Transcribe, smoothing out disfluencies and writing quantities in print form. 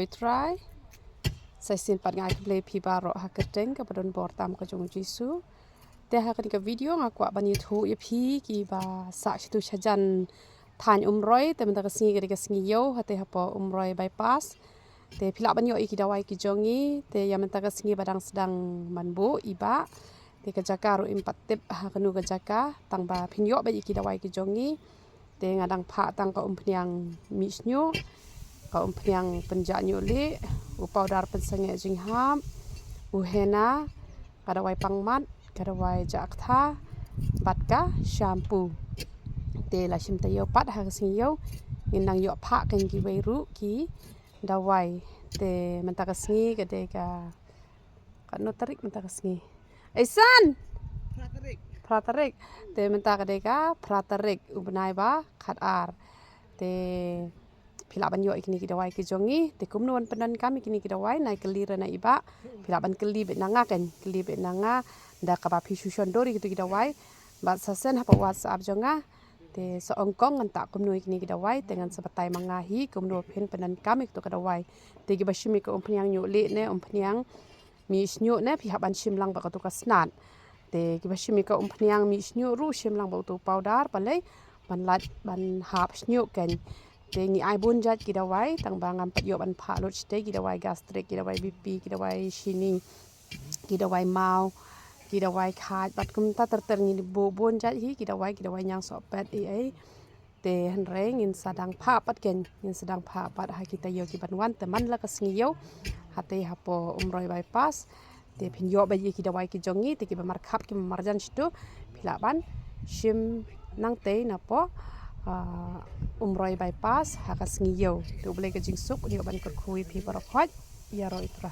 try saya simpan ngai play pi baro haketeng ke padon bor tam ke jong jisu te hakan ke video ngaku ban YouTube ye pi ki ba sa situ sajan tan umroi te menta kesni ke sengi yo hate hapo umroi bypass te pila ban yo iki dawai ki jongi te ya menta kesni badang sedang manbu iba te ke jaka ro impat tip hakanu ke jaka tang ba pinyo ba iki dawai ki jongi te ngadang pha tang ka umpniang misnyo ka umpniang penjanyo le upawdar pensenge jingham uhena kadawai pangmat kadawai jaktha batka shampoo te la shim tayo pat ha sing yo nginang yo pha kan ki weiru ki dawai te mentaka sngi gede ka no tarik mentaka sngi aisan pratarik te mentaka de ka pratarik ubnai ba khat ar te pilaban yo ikini ki dawai ki jongi te kumnuan penan kami kini ki dawai nai kelira na iba pilaban keli be nanga kan keli be nanga da ka ba pisu shondori gitu ki dawai ba sasen hapa whatsapp jonga te so ongkong nganta kumnu ikini ki dawai dengan sebatai mangahi kumnu pen penan kami to ka dawai te gi bashimi ko umpniang nyu le ne umpniang mi snyu ne pihaban shimlang ba ka to ka snat te gi bashimi ko umpniang mi snyu ru shimlang ba to powder palai ban lat ban hap snyu kan te ngi ai bun jat ki dawai tang bangam pat yo ban pha lot ste ki dawai gastric ki dawai bp ki dawai shini ki dawai mau ki dawai khat bat kum ta ter ngi bo bon jat hi ki dawai nyang so pet ai te han re ngin sadang pha pat ken ngin sadang pha pat ha kita yo ki ban wan te man la ka sngi yo hate hapo umroi bypass te phin yo ba ki dawai ki jongi te ki ba mar khap ki marjan situ philaban shim nang te na po umroi bypass hakas ngiyo tu boleh ke jingsuk dia ban kerkui pi parakhot ya ro itra